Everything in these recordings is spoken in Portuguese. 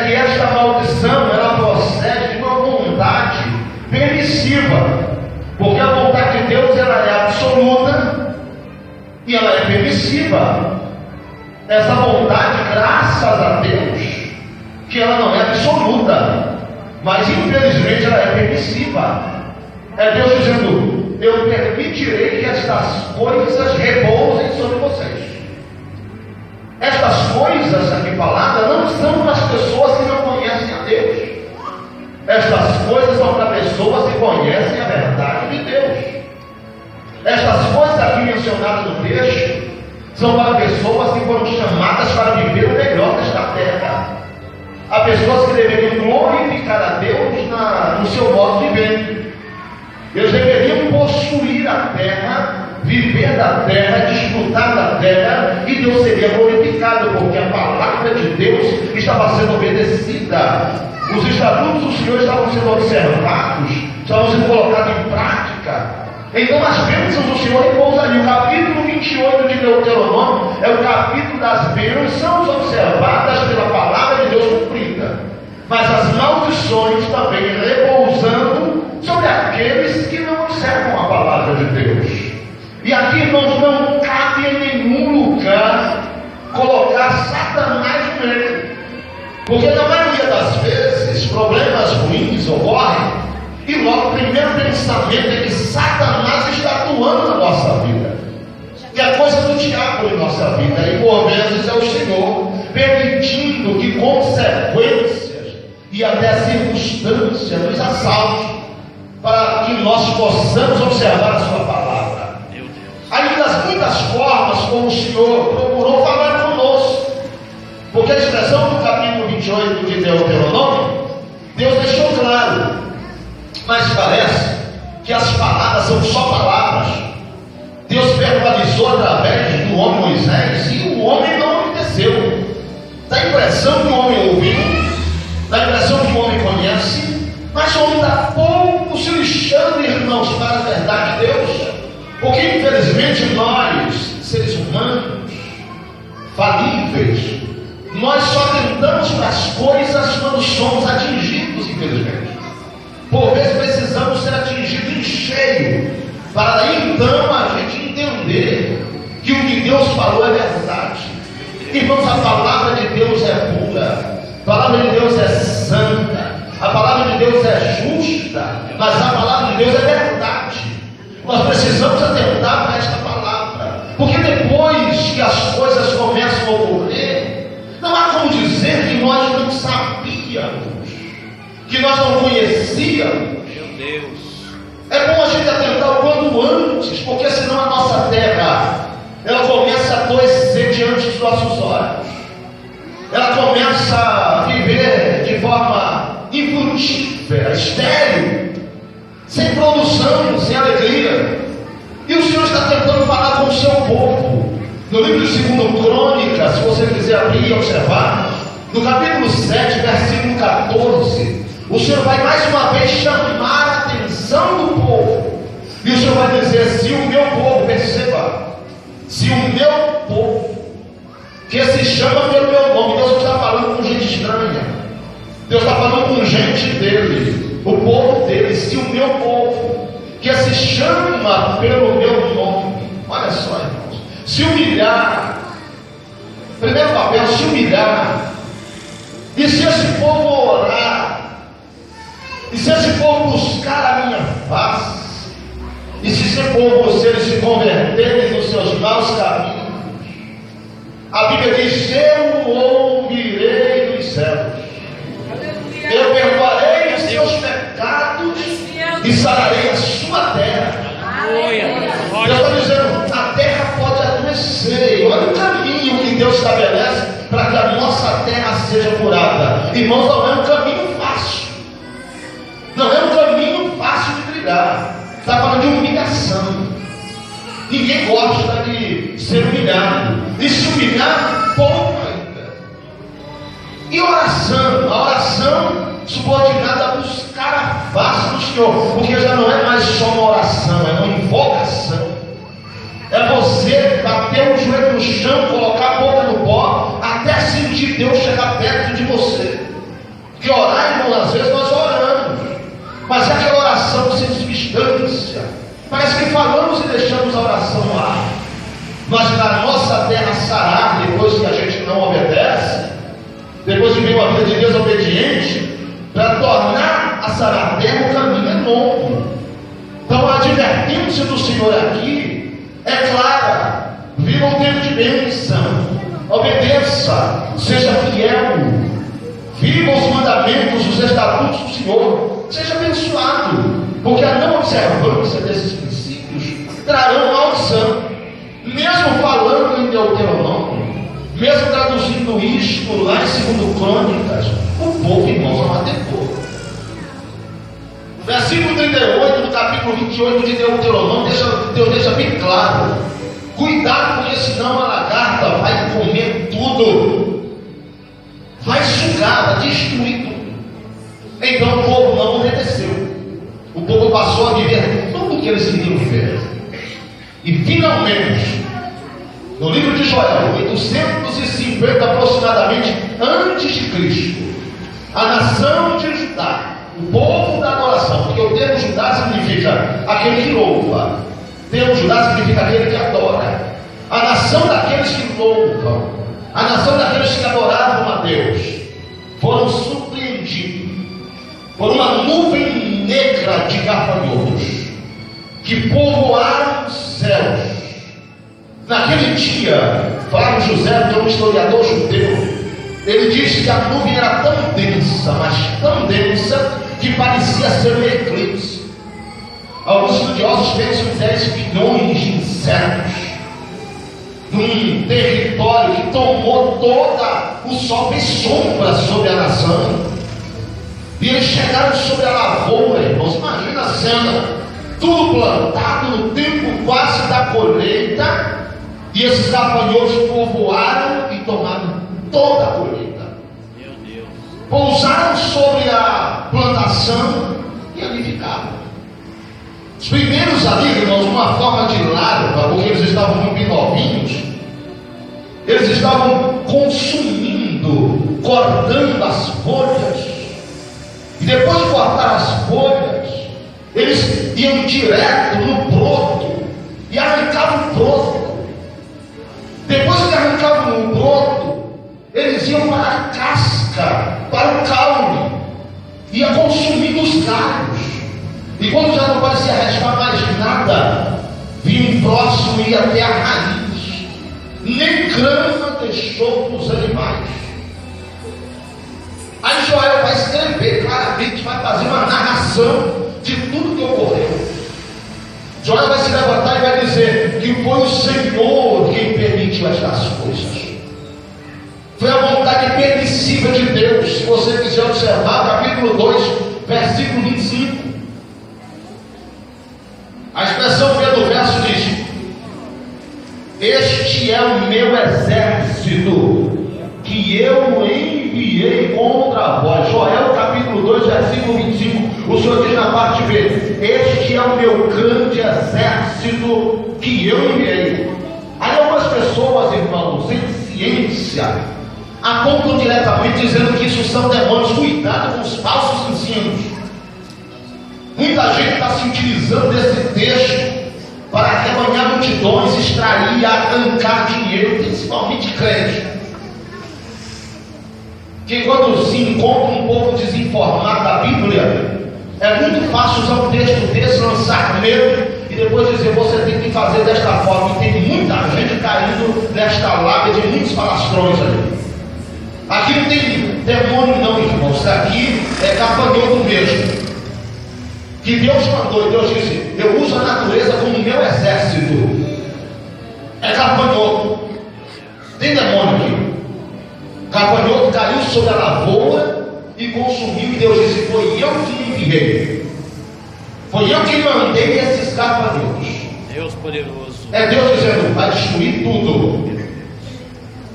que esta maldição, ela procede de uma vontade permissiva, porque a vontade de Deus, ela é absoluta e ela é permissiva. Essa vontade, graças a Deus, que ela não é absoluta, mas infelizmente ela é permissiva. É Deus dizendo: eu permitirei que estas coisas repousem sobre vocês. Estas coisas aqui faladas não são para as pessoas que não conhecem a Deus. Estas coisas são para pessoas que conhecem a verdade de Deus. Estas coisas aqui mencionadas no texto são para pessoas que foram chamadas para viver o melhor desta terra. Há pessoas que deveriam glorificar a Deus no seu modo de viver. Eles deveriam possuir a terra, viver da terra, desfrutar da terra, e Deus seria glorificado, porque a palavra de Deus estava sendo obedecida. Os estatutos do Senhor estavam sendo observados, estavam sendo colocados em prática. Então as bênçãos do Senhor repousariam. O capítulo 28 de Deuteronômio é o capítulo das bênçãos observadas pela palavra de Deus cumprida, mas as maldições também repousando sobre aqueles que não observam a palavra de Deus. E aqui, irmãos, não cabe em nenhum lugar colocar Satanás no meio, porque na maioria das vezes problemas ruins ocorrem e logo o primeiro pensamento é que Satanás está atuando na nossa vida, que é coisa do diabo em nossa vida, e por vezes é o Senhor permitindo que consequências e até circunstâncias nos assaltem, para que nós possamos observar a sua palavra. Aí das muitas formas como o Senhor procurou falar conosco, porque a expressão do capítulo 28 de Deuteronômio, Deus deixou claro, mas parece que as palavras são só palavras. Deus verbalizou através do homem Moisés e o homem não obedeceu. Dá a impressão que o homem ouviu, dá a impressão que o homem conhece, mas o homem está pouco se lixando, irmãos, para a verdade de Deus, porque infelizmente nós, seres humanos falíveis, nós só tentamos para as coisas quando somos atingidos, infelizmente. Por vezes precisamos ser atingidos em cheio, para daí então a gente entender que o que Deus falou é verdade. Irmãos, a palavra de Deus é pura, a palavra de Deus é santa, a palavra de Deus é justa, mas a palavra de Deus é verdade. Nós precisamos atentar para esta palavra, porque depois que as coisas começam a ocorrer, não há como dizer que nós não sabíamos, que nós não conhecíamos. Meu Deus. É bom a gente atentar o quanto antes, porque senão a nossa terra, ela começa a adoecer diante dos nossos olhos. Ela começa a viver de forma infrutífera, estéril, sem produção, sem alegria. E o Senhor está tentando falar com o seu povo. No livro de 2 Crônicas, se você quiser abrir e observar, no capítulo 7, versículo 14, o Senhor vai mais uma vez chamar a atenção do povo. E o Senhor vai dizer: se o meu povo, perceba, se o meu povo, que se chama pelo meu nome, Deus não está falando com gente estranha, Deus está falando com gente dele, o povo dele, se o meu povo, que se chama pelo meu nome, olha só, irmãos, se humilhar, primeiro papel, se humilhar, e se esse povo orar, e se esse povo buscar a minha face, e se esse povo, se eles se converterem nos seus maus caminhos, a Bíblia diz: eu ouvirei dos céus, eu perdoarei os seus pecados e sararei a sua terra. Deus está dizendo: a terra pode adoecer. Olha o caminho que Deus estabelece para que a nossa terra seja curada. Irmãos, não é um caminho fácil, não é um caminho fácil de trilhar. Está falando de humilhação. Ninguém gosta de ser humilhado, e se humilhar, pouco ainda. E oração, a oração subordinada a buscar a face do Senhor, porque já não é mais só uma oração, é uma invocação. É você bater o joelho no chão, colocar a boca no pó, até sentir Deus chegar perto de você. Que orar, irmão, às vezes nós oramos, mas é aquela oração sem substância. Parece que falamos e deixamos a oração lá. Mas na nossa terra sarar, depois que a gente não obedece, depois de viver uma vida de desobediente, para tornar a sarar a terra, o caminho é longo. Então a advertência do Senhor aqui é clara: viva um tempo de bênção, obedeça, seja fiel, viva os mandamentos, os estatutos do Senhor, seja abençoado, porque a não observância desses princípios trarão maldição. Mesmo falando em Deuteronômio, mesmo traduzindo isto lá em 2 Crônicas, o povo, irmãos, amatecou. No versículo 38 do capítulo 28 de Deuteronômio, Deus deixa bem claro: cuidado, porque senão a lagarta vai comer tudo, vai sugar, vai destruir tudo. Então o povo não obedeceu. O povo passou a viver tudo o que eles queriam viver. E finalmente, no livro de Joel, 850 aproximadamente antes de Cristo, a nação de Judá, o povo da adoração, porque o termo Judá significa aquele que louva, o termo Judá significa aquele que adora, a nação daqueles que louvam, a nação daqueles que adoravam a Deus, foram surpreendidos por uma nuvem negra de gafanhotos que povoaram os céus. Naquele dia, Flávio José, que é um historiador judeu, ele disse que a nuvem era tão densa, mas tão densa, que parecia ser um eclipse. Alguns estudiosos pensam em 10 bilhões de insetos num território que tomou todo o sol, fez sombra sobre a nação. E eles chegaram sobre a lavoura, irmãos. Imagina a cena, tudo plantado no tempo quase da colheita, e esses gafanhotos povoaram e tomaram toda a colheita. Meu Deus. Pousaram sobre a plantação e ali ficaram. Os primeiros ali, irmãos, uma forma de larva, porque eles estavam muito novinhos, eles estavam consumindo, cortando as folhas. E depois de cortar as folhas, eles iam direto no broto e arrancavam o broto. Depois que arrancavam o broto, eles iam para a casca, para o caule, ia consumindo os galhos. E quando já não parecia restar mais nada, vinha um próximo e ia até a raiz. Nem grama deixou para os animais. Aí Joel vai escrever claramente, vai fazer uma narração de tudo que ocorreu. Joel vai se levantar e vai dizer que foi o Senhor quem permitiu estas coisas. Foi a vontade permissiva de Deus. Se você quiser observar, capítulo 2, versículo 25. A expressão que é do verso diz: este é o meu exército que eu enviei contra vós. Joel capítulo 2, versículo 25. O Senhor diz na parte B: este é o meu grande exército que eu enviei. Aí algumas pessoas, irmãos, sem ciência, apontam diretamente dizendo que isso são demônios. Cuidado com os falsos ensinos. Muita gente está se utilizando desse texto para arrebanhar multidões, extrair e arrancar dinheiro, principalmente crente. Que quando se encontra um povo desinformado da Bíblia, é muito fácil usar um texto desse, lançar medo e depois dizer: você tem que fazer desta forma. E tem muita gente caindo nesta lábia de muitos palastrões ali. Aqui não tem demônio não, irmãos. Isso aqui é gafanhoto mesmo, que Deus mandou. E Deus disse: eu uso a natureza como meu exército. É gafanhoto. Tem demônio aqui. Gafanhoto caiu sobre a lavoura e consumiu, e Deus disse: foi eu que enviei, foi eu que mandei esses gafanhotos. Deus poderoso. É Deus dizendo: vai destruir tudo.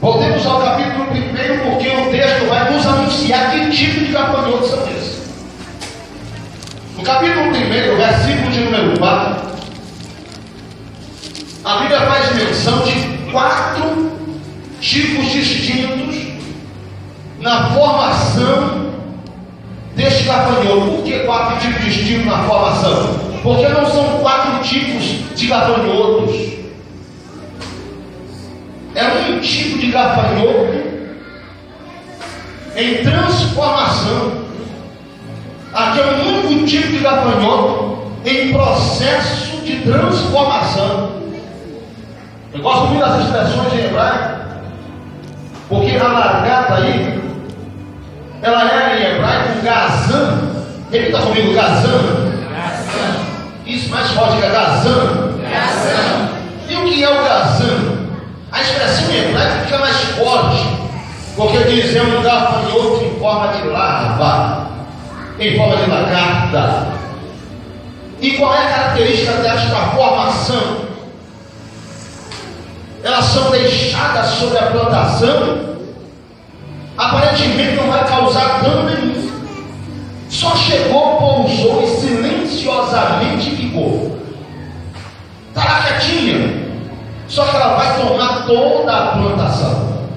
Voltemos ao capítulo 1, porque o texto vai nos anunciar que tipo de gafanhotos são esses. No capítulo 1, versículo de número 4, a Bíblia faz menção de 4 tipos distintos na formação gafanhoto. Por que 4 tipos distintos na formação? Porque não são 4 tipos de gafanhotos. É um tipo de gafanhoto em transformação. Aqui é um único tipo de gafanhoto em processo de transformação. Eu gosto muito das expressões em hebraico, porque a lagarta aí, ela é em hebraico gazan. Repita comigo, gazan. Isso mais forte que é gazan. E o que é o gazan? A expressão em hebraico fica mais forte, porque diz é um gafanhoto em forma de larva, em forma de lagarta. E qual é a característica desta formação? Elas são deixadas sobre a plantação, aparentemente não vai causar dano nenhum. Só chegou, pousou e silenciosamente ficou. Está lá quietinha. Só que ela vai tomar toda a plantação.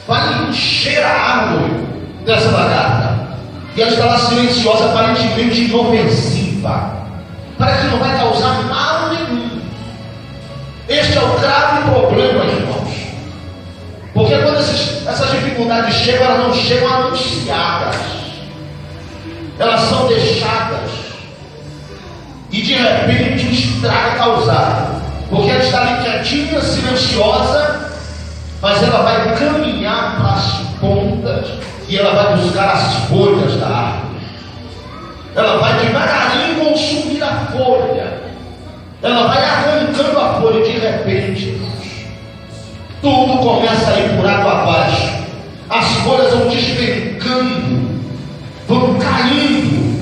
Vai encher a árvore dessa lagarta. E ela está lá silenciosa, aparentemente inofensiva. Parece que não vai causar mal nenhum. Este é o grave problema, irmãos. Porque quando essas dificuldades chegam, elas não chegam anunciadas. Elas são deixadas. E de repente o estrago é causado. Porque ela está ali quietinha, silenciosa, mas ela vai caminhar para as pontas e ela vai buscar as folhas da árvore. Ela vai devagarinho consumir a folha. Ela vai arrancando a folha e de repente tudo começa a ir por água abaixo. As folhas vão despencando, vão caindo,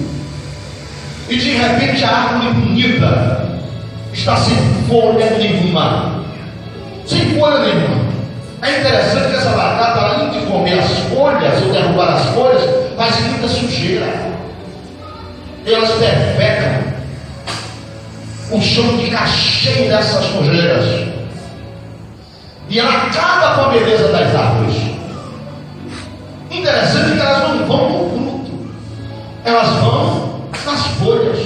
e de repente a árvore bonita está sem folha nenhuma. Sem folha nenhuma. É interessante que essa lagarta, além de comer as folhas ou derrubar as folhas, faz muita sujeira. Elas defecam. O chão fica cheio dessas sujeiras. E ela acaba com a beleza das árvores. Interessante que elas não vão no fruto, elas vão nas folhas.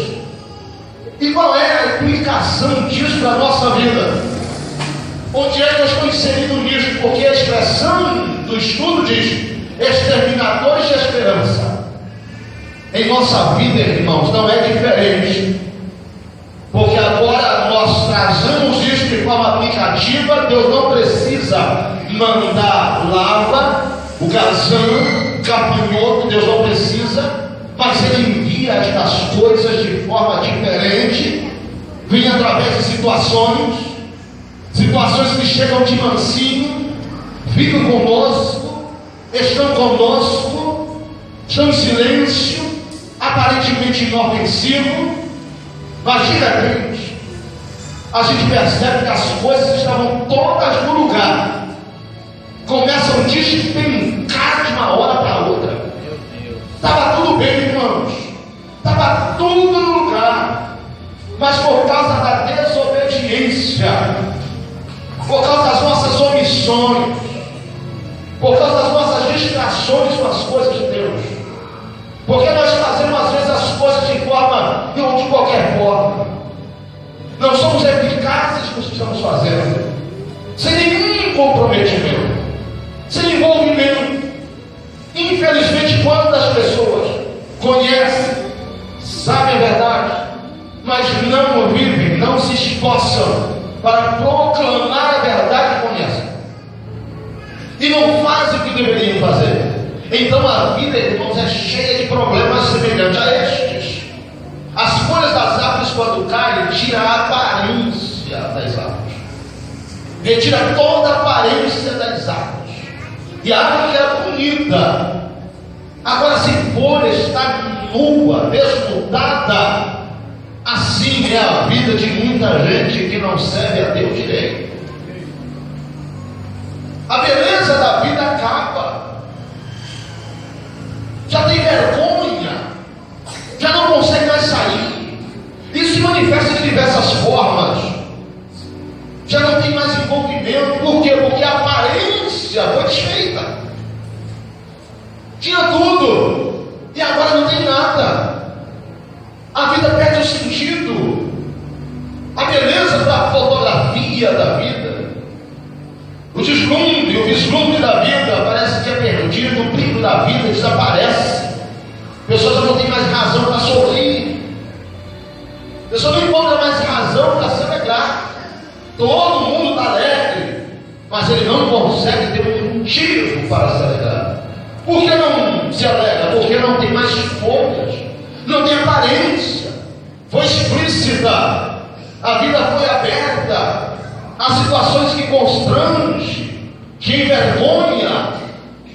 E qual é a implicação disso para a nossa vida? Onde é que eu estou inserido nisso? Porque a expressão do estudo diz: exterminadores de esperança. Em nossa vida, irmãos, não é diferente. Porque agora nós trazemos isso de forma aplicativa. Deus não precisa mandar lava, o gazan, gafanhoto, Deus não precisa. Mas Ele envia estas coisas de forma diferente. Vem através de situações que chegam de mansinho, ficam conosco, estão em silêncio, aparentemente inofensivo, mas de repente a gente percebe que as coisas estavam todas no lugar, começam a despencar de uma hora para outra. Estava tudo bem, irmãos, estava tudo no lugar, mas por causa da desobediência, por causa das nossas omissões, por causa das nossas distrações com as coisas de Deus, porque nós fazemos às vezes as coisas de qualquer forma, não somos eficazes no que estamos fazendo, sem nenhum comprometimento, sem envolvimento. Infelizmente, quantas pessoas conhecem, sabem a verdade, mas não vivem, não se esforçam para proclamar a verdade que conhecem, e não fazem o que deveriam fazer. Então a vida, irmãos, é cheia de problemas semelhantes a estes. As folhas das árvores, quando caem, tira a aparência das árvores, retira toda a aparência das árvores, e a árvore era bonita, agora se folha está nua, desnudada. Assim é a vida de muita gente que não serve a Deus direito. A beleza da vida acaba, já tem vergonha, já não consegue mais sair. Isso se manifesta de diversas formas. Já não tem mais envolvimento. Por quê? Porque a aparência foi desfeita. Tinha tudo, e agora não consegue ter um motivo para se alegrar. Por que não se alegra? Porque não tem mais folhas, não tem aparência, foi explícita, a vida foi aberta, há situações que constrangem, que envergonha,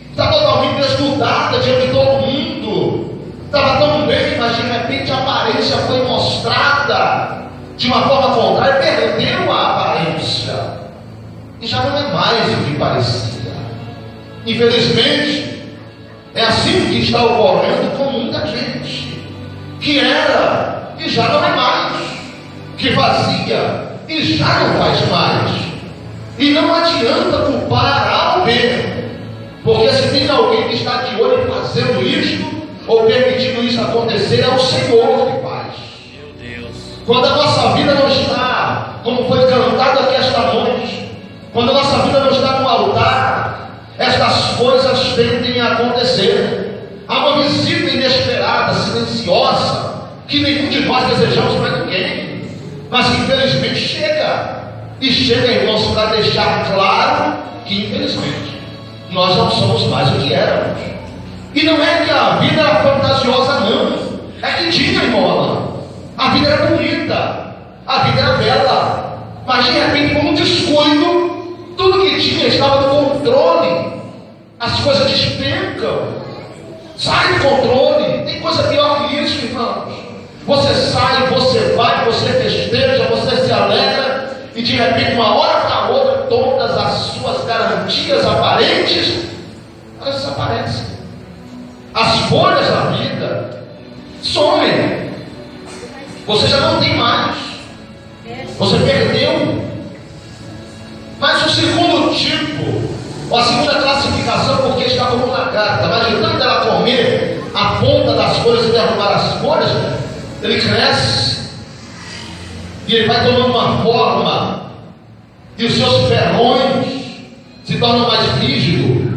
está totalmente desnudada diante de todo mundo, estava tão bem, mas de repente a aparência foi mostrada de uma forma contrária, perdeu a aparência, e já não é mais o que parecia. Infelizmente, é assim que está ocorrendo com muita gente, que era e já não é mais, que fazia e já não faz mais. E não adianta culpar alguém, porque se tem alguém que está de olho fazendo isto, ou permitindo isso acontecer, é o Senhor que faz. Meu Deus. Quando a nossa vida não está, como foi cantado aqui esta noite, quando a nossa vida não está no altar, estas coisas tendem a acontecer. Há uma visita inesperada, silenciosa, que nenhum de nós desejamos para ninguém, mas que infelizmente chega. E chega, irmãos, para deixar claro que infelizmente nós não somos mais o que éramos. E não é que a vida era fantasiosa, não. É que tinha, irmão, a vida era bonita, a vida era bela, mas de repente, com um descuido, tudo que tinha estava no controle. As coisas despencam, sai do controle. Tem coisa pior que isso, irmãos. Você sai, você vai, você festeja, você se alegra, e de repente, uma hora para outra, todas as suas garantias aparentes, elas desaparecem. As folhas da vida somem. Você já não tem mais, você perdeu. Mas o segundo tipo, ou a segunda classificação, porque está como uma carta, mas de tanto ela comer a ponta das folhas e derrubar as folhas, ele cresce e ele vai tomando uma forma, e os seus ferrões se tornam mais rígidos,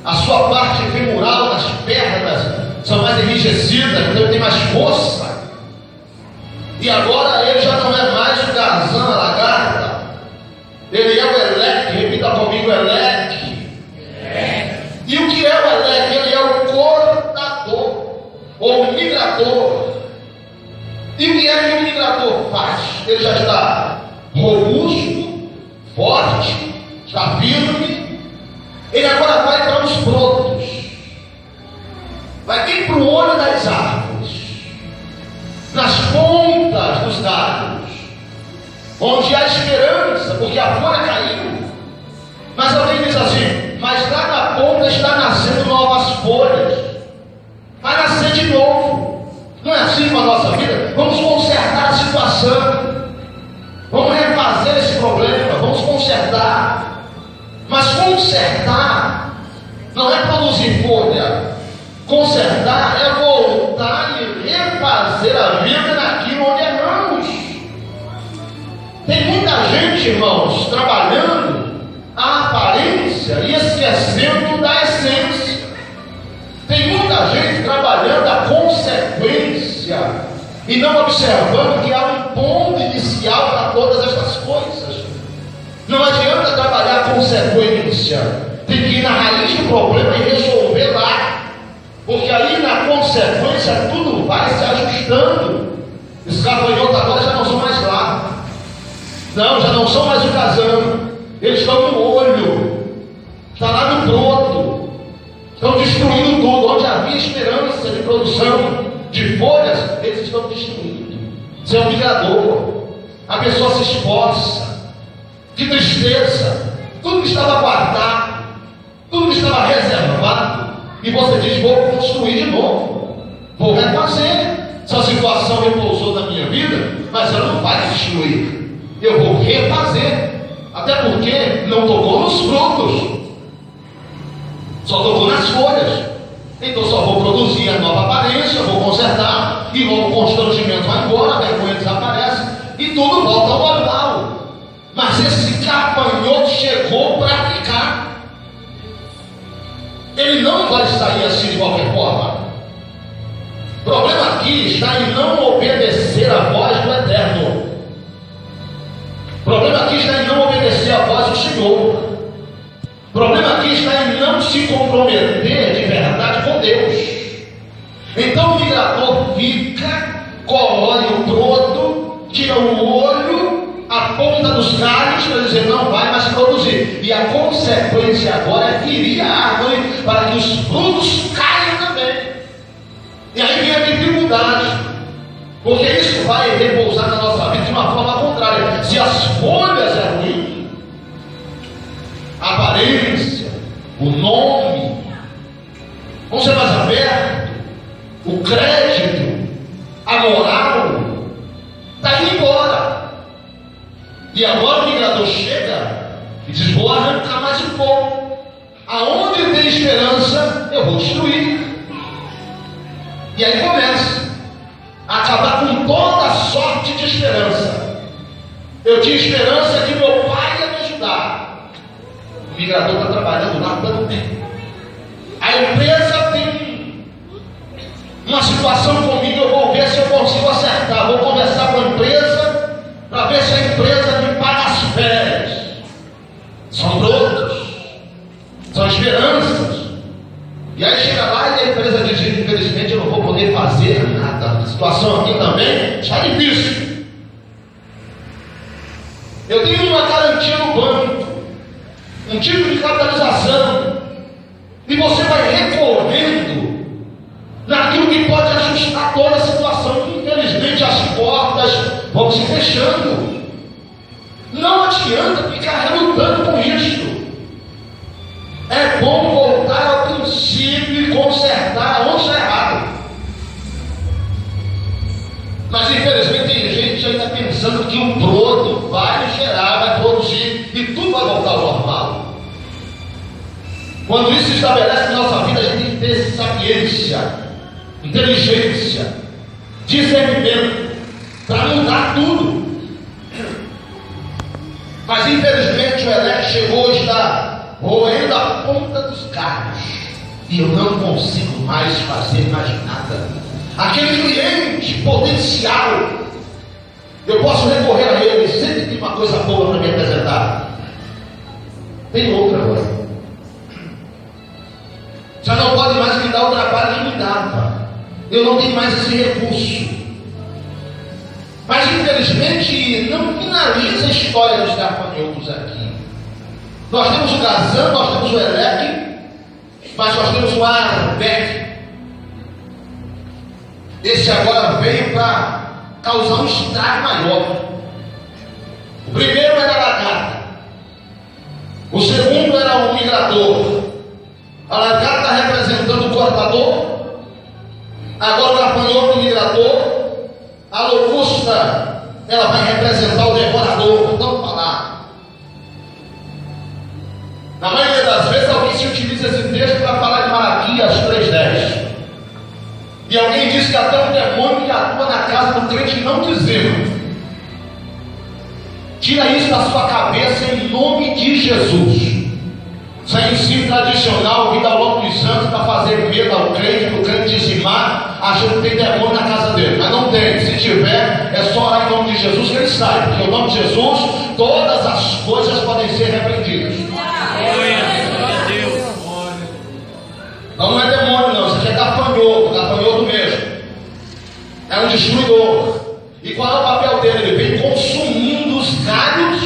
a sua parte femoral nas pernas são mais enrijecidas, então ele tem mais força. E agora ele já não é mais o garzão, a lagarta, ele é o eleque. Repita comigo, eleque. E o que é o eleque? Ele é o cortador, ou o migrador. E o que é que o migrador faz? Ele já está robusto, forte, está firme. Ele agora vai para os brotos, vai vir para o olho das árvores, nas pontas dos galhos, onde há esperança, porque a folha caiu. Mas alguém diz assim: mas lá na ponta está nascendo novas folhas, vai nascer de novo. Não é assim com a nossa vida? Vamos consertar a situação, vamos refazer esse problema, vamos consertar. Mas consertar não é produzir folha, consertar é voltar e refazer a vida naquilo onde erramos. Tem muita gente, irmãos, trabalhando a aparência e esquecendo da essência. Tem muita gente trabalhando a consequência e não observando que há um ponto inicial para todas estas coisas. Não adianta trabalhar a consequência, tem que ir na raiz do problema e resolver lá, porque aí na consequência tudo vai se ajustando. Os gafanhotos agora já não são mais lá, não, já não são mais o casão, eles estão no olho, está lá no broto, estão destruindo tudo. Onde havia esperança de produção de folhas, eles estão destruindo. Isso é um migrador. A pessoa se esforça, que tristeza, tudo que estava guardado, tudo que estava reservado, e você diz: vou construir de novo, vou refazer. Essa situação repousou na minha vida, mas ela não vai destruir, eu vou refazer. Até porque não tocou nos frutos, só tocou nas folhas. Então só vou produzir a nova aparência, vou consertar, e logo o constrangimento vai embora, a vergonha desaparece, e tudo volta ao normal. Mas esse gafanhoto chegou para ficar. Ele não vai sair assim de qualquer forma. O problema aqui está em não obedecer a voz do Eterno. O problema aqui está em não obedecer a voz do Senhor. problema aqui está em não se comprometer de verdade com Deus. Então o migrador fica, corrói o broto, tira o olho, a ponta dos galhos para dizer não vai mais produzir. E a consequência agora é ferir a árvore para que os frutos caiam também. E aí vem a dificuldade, porque isso vai repousar na nossa vida de uma forma contrária. Se as folhas é ruim, a aparência, o nome, vão ser mais aberto, o crédito, a moral, está indo embora. E agora o migrador chega e diz: vou arrancar mais um pouco. Aonde tem esperança, eu vou destruir. E aí começa a acabar com toda sorte de esperança. Eu tinha esperança que meu pai ia me ajudar. O migrador está trabalhando lá, dando bem. A empresa tem uma situação comigo, eu vou ver se eu consigo acertar. Vou conversar com a empresa para ver se a empresa me paga as férias. São brotos, são esperanças. E aí chega lá e a empresa diz: infelizmente eu não vou poder fazer nada. A situação aqui também está difícil. Eu tenho uma garantia no banco, um tipo de capitalização, e você vai recorrendo naquilo que pode ajustar toda a situação. Infelizmente as portas vão se fechando. Não adianta ficar relutando com isso. É bom voltar ao princípio e consertar onde está errado. Mas infelizmente tem gente ainda pensando que o broto vai gerar, vai produzir e tudo vai voltar ao normal. Quando isso se estabelece na nossa vida, a gente tem que ter sapiência, inteligência, discernimento para mudar tudo. Mas infelizmente o Elec chegou e está roendo a ponta dos galhos, e eu não consigo mais fazer mais nada. Aquele cliente potencial, eu posso recorrer a ele, sempre tem uma coisa boa para me apresentar. Tem outra agora. Já não pode mais me dar o trabalho que me dava. Eu não tenho mais esse recurso. Mas infelizmente não finaliza a história dos gafanhotos aqui. Nós temos o Gazan, nós temos o Elec, mas nós temos o Arbeck. Esse agora veio para causar um estrago maior. O primeiro era a lagarta, o segundo era o migrador. A lagarta representando o cortador, agora o gafanhoto o migrador, a locusta ela vai representar o devorador. Vamos falar. Na maioria das vezes alguém se utiliza esse texto para falar de Malaquias 3:10. E alguém diz que até um demônio que atua na casa do crente não dizendo. Tira isso da sua cabeça em nome de Jesus. Isso é ensino tradicional, vida ao longo dos anos, para fazer medo ao crente, para o crente dizimar, achando que tem demônio na casa dele. Mas não tem. Se tiver, é só orar em nome de Jesus que ele sai. Porque em nome de Jesus, todas as coisas podem ser repreendidas. Então não é demônio não, isso aqui é gafanhoto mesmo. É um destruidor. E qual é o papel dele? Ele vem consumindo os galhos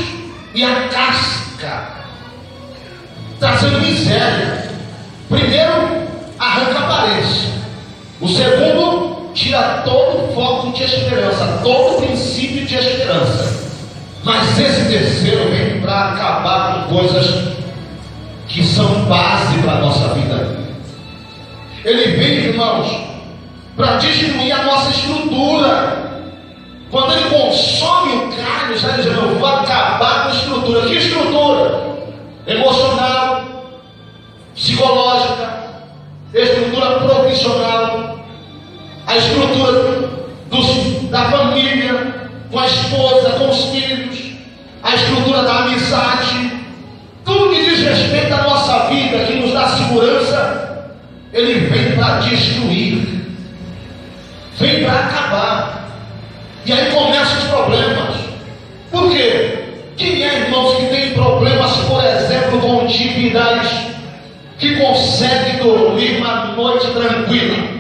e a casca, trazendo miséria. Primeiro, arranca a aparência. O segundo, tira todo o foco de esperança, todo o princípio de esperança. Mas esse terceiro vem para acabar com coisas que são base para a nossa vida. Ele vem, irmãos, para destruir a nossa estrutura. Quando ele consome o galho, está dizendo: eu vou acabar com a estrutura. Que estrutura? Emocional, psicológica, estrutura profissional, a estrutura da família, com a esposa, com os filhos, a estrutura da amizade, tudo que diz respeito à nossa vida, que nos dá segurança. Ele vem para destruir, vem para acabar. E aí começam os problemas. Por quê? Quem é, irmãos, que tem problemas, por exemplo, com dívida? dívidas, que consegue dormir uma noite tranquila.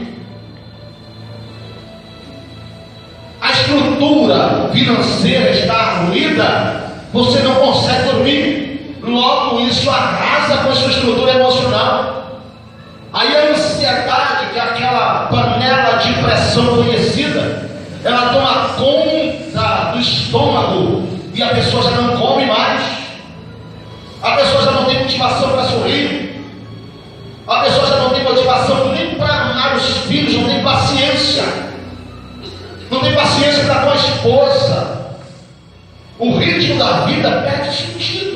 A estrutura financeira está ruída, você não consegue dormir. Logo, isso arrasa com a sua estrutura emocional. Aí a ansiedade, que é aquela panela de pressão conhecida, ela toma conta do estômago e a pessoa já não come mais. A pessoa já não tem motivação para sorrir. A pessoa já não tem motivação nem para amar os filhos, não tem paciência. Não tem paciência para com a esposa. O ritmo da vida perde sentido.